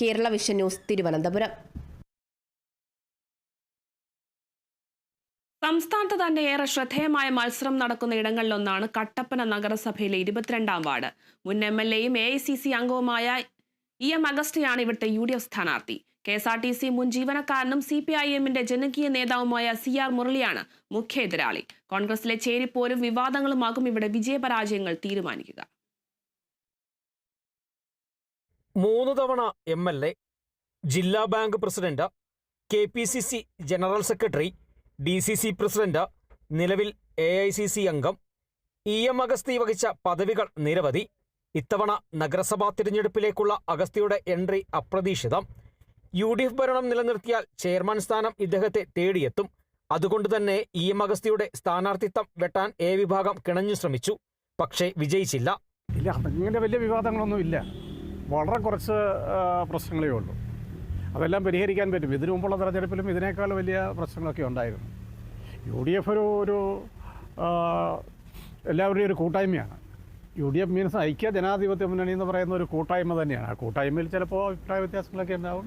Kerala vision news, Thiruvananthapuram. സംസ്ഥാനത്ത് തന്നെ ഏറെ ശ്രദ്ധേയമായ മത്സരം നടക്കുന്ന ഇടങ്ങളിലൊന്നാണ് കട്ടപ്പന നഗരസഭയിലെ 22-ാം വാർഡ്. മുൻ MLA-യും AICC അംഗവുമായ EM അഗസ്റ്റിനാണ് ഇവിടുത്തെ UDF സ്ഥാനാർത്ഥി. KSRTC മുൻ ജീവനക്കാരനും CPIM-ന്റെ ജനകീയ നേതാവുമായ CR മുരളിയാണ് മുഖ്യ എതിരാളി. കോൺഗ്രസിലെ ചേരിപ്പോരും വിവാദങ്ങളുമാകും ഇവിടെ വിജയപരാജയങ്ങൾ തീരുമാനിക്കുക. 3 തവണ MLA, ജില്ലാ bank president, KPCC general secretary, DCC president, നിലവിൽ AICC അംഗം. EM അഗസ്തി വഹിച്ച പദവികൾ നിരവധി. ഇത്തവണ നഗരസഭാ തിരഞ്ഞെടുപ്പിലേക്കുള്ള അഗസ്തിയുടെ എൻട്രി അപ്രതീക്ഷിതം. UDF ഭരണം നിലനിർത്തിയാൽ ചെയർമാൻ സ്ഥാനം ഇദ്ദേഹത്തെ തേടിയെത്തും. അതുകൊണ്ട് തന്നെ EM അഗസ്തിയുടെ സ്ഥാനാർത്ഥിത്വം വെട്ടാൻ A വിഭാഗം കിണഞ്ഞു ശ്രമിച്ചു. പക്ഷേ വിജയിച്ചില്ല. ഇല്ല, അങ്ങനെ വലിയ വിവാദങ്ങളൊന്നും ഇല്ല. വളരെ കുറച്ച് പ്രശ്നങ്ങളേ ഉള്ളൂ. അതെല്ലാം പരിഹരിക്കാൻ പറ്റും. ഇതിനു മുമ്പുള്ള തെരഞ്ഞെടുപ്പിലും ഇതിനേക്കാൾ വലിയ പ്രശ്നങ്ങളൊക്കെ ഉണ്ടായിരുന്നു. UDF ഒരു എല്ലാവരുടെയും ഒരു കൂട്ടായ്മയാണ്. UDF മീൻസ് ഐക്യ ജനാധിപത്യ മുന്നണി എന്ന് പറയുന്ന ഒരു കൂട്ടായ്മ തന്നെയാണ്. ആ കൂട്ടായ്മയിൽ ചിലപ്പോൾ അഭിപ്രായ വ്യത്യാസങ്ങളൊക്കെ ഉണ്ടാവും.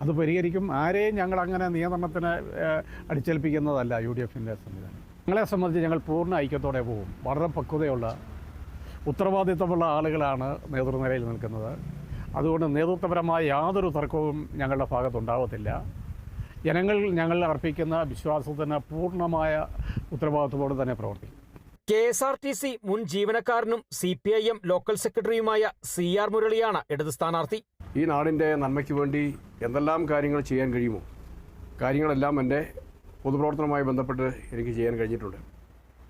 അത് പരിഹരിക്കും. ആരെയും ഞങ്ങൾ അങ്ങനെ നിയന്ത്രണത്തിന് അടിച്ചേൽപ്പിക്കുന്നതല്ല UDF-ൻ്റെ സംവിധാനം. ഞങ്ങളെ സംബന്ധിച്ച് ഞങ്ങൾ പൂർണ്ണ ഐക്യത്തോടെ പോകും. വളരെ പക്വതയുള്ള ഉത്തരവാദിത്തമുള്ള ആളുകളാണ് നേതൃനിരയിൽ നിൽക്കുന്നത്. അതുകൊണ്ട് നേതൃത്വപരമായ യാതൊരു തർക്കവും ഞങ്ങളുടെ ഭാഗത്തുണ്ടാവത്തില്ല. ജനങ്ങൾ ഞങ്ങൾ അർപ്പിക്കുന്ന വിശ്വാസത്തിന് പൂർണ്ണമായ ഉത്തരവാദിത്തത്തോടെ തന്നെ പ്രവർത്തിക്കും. KSRTC മുൻ ജീവനക്കാരനും CPIM ലോക്കൽ സെക്രട്ടറിയുമായ CR മുരളിയാണ് ഇടത് സ്ഥാനാർത്ഥി. ഈ നാടിൻ്റെ നന്മയ്ക്ക് വേണ്ടി എന്തെല്ലാം കാര്യങ്ങൾ ചെയ്യാൻ കഴിയുമോ കാര്യങ്ങളെല്ലാം എൻ്റെ പൊതുപ്രവർത്തനവുമായി ബന്ധപ്പെട്ട് എനിക്ക് ചെയ്യാൻ കഴിഞ്ഞിട്ടുണ്ട്.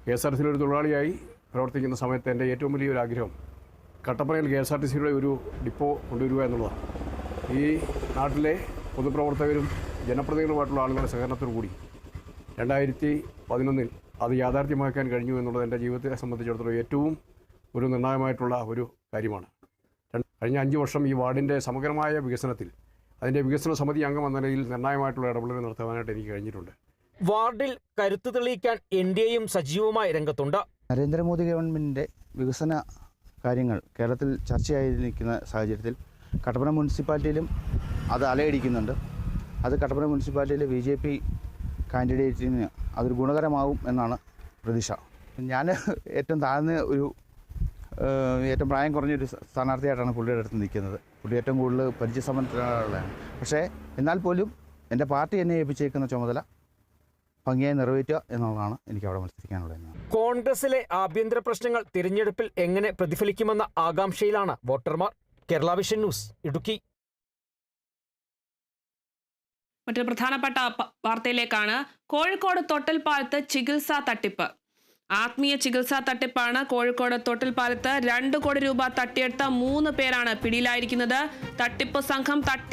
KSRTCയിലെ ഒരു തൊഴിലാളിയായി പ്രവർത്തിക്കുന്ന സമയത്ത് എൻ്റെ ഏറ്റവും വലിയൊരു ആഗ്രഹം കട്ടപ്പനയിൽ KSRTCയുടെ ഒരു ഡിപ്പോ കൊണ്ടുവരിക എന്നുള്ളതാണ്. ഈ നാട്ടിലെ പൊതുപ്രവർത്തകരും ജനപ്രതിനിധികളുമായിട്ടുള്ള ആളുകളുടെ സഹകരണത്തോടുകൂടി 2011 അത് യാഥാർത്ഥ്യമാക്കാൻ കഴിഞ്ഞു എന്നുള്ളത് എൻ്റെ ജീവിതത്തെ സംബന്ധിച്ചിടത്തോളം ഏറ്റവും ഒരു നിർണായകമായിട്ടുള്ള ഒരു കാര്യമാണ്. കഴിഞ്ഞ 5 വർഷം ഈ വാർഡിൻ്റെ സമഗ്രമായ വികസനത്തിൽ അതിൻ്റെ വികസന സമിതി അംഗം എന്ന നിലയിൽ നിർണായകമായിട്ടുള്ള ഇടപെടലുകൾ നടത്താനായിട്ട് എനിക്ക് കഴിഞ്ഞിട്ടുണ്ട്. വാർഡിൽ കരുത്ത് തെളിയിക്കാൻ NDAയും സജീവമായി രംഗത്തുണ്ട്. നരേന്ദ്രമോദി ഗവൺമെൻറ്റിൻ്റെ വികസന കാര്യങ്ങൾ കേരളത്തിൽ ചർച്ചയായി നിൽക്കുന്ന സാഹചര്യത്തിൽ കട്ടപ്പന മുനിസിപ്പാലിറ്റിയിലും അത് അലയടിക്കുന്നുണ്ട്. അത് കട്ടപ്പന മുനിസിപ്പാലിറ്റിയിലെ BJP കാൻഡിഡേറ്റിന് അതൊരു ഗുണകരമാവും എന്നാണ് പ്രതീക്ഷ. ഞാൻ ഏറ്റവും താഴ്ന്ന ഏറ്റവും പ്രായം കുറഞ്ഞൊരു സ്ഥാനാർത്ഥിയായിട്ടാണ് പുള്ളിയുടെ അടുത്ത് നിൽക്കുന്നത്. പുള്ളി ഏറ്റവും കൂടുതൽ പരിചയസമ്പന്നതയുള്ളതാണ്. പക്ഷേ എന്നാൽ പോലും എൻ്റെ പാർട്ടി എന്നെ ഏൽപ്പിച്ചേക്കുന്ന ചുമതല ഭംഗിയായി നിറവേറ്റുക എന്നുള്ളതാണ് എനിക്ക് അവിടെ മത്സരിക്കാനുള്ളത്. കോൺഗ്രസിലെ ആഭ്യന്തര പ്രശ്നങ്ങൾ തിരഞ്ഞെടുപ്പിൽ എങ്ങനെ പ്രതിഫലിക്കുമെന്ന ആകാംക്ഷയിലാണ് വോട്ടർമാർ. Kerala vision news, Idukki. മറ്റൊരു പ്രധാനപ്പെട്ട വാർത്തയിലേക്കാണ്. കോഴിക്കോട് തൊട്ടിൽപ്പാലത്ത് ചികിത്സാ തട്ടിപ്പ്. ആത്മീയ ചികിത്സാ തട്ടിപ്പാണ്. കോഴിക്കോട് തൊട്ടിൽപ്പാലത്ത് 2 കോടി രൂപ തട്ടിയെടുത്ത 3 പേരാണ് പിടിയിലായിരിക്കുന്നത്. തട്ടിപ്പ് സംഘം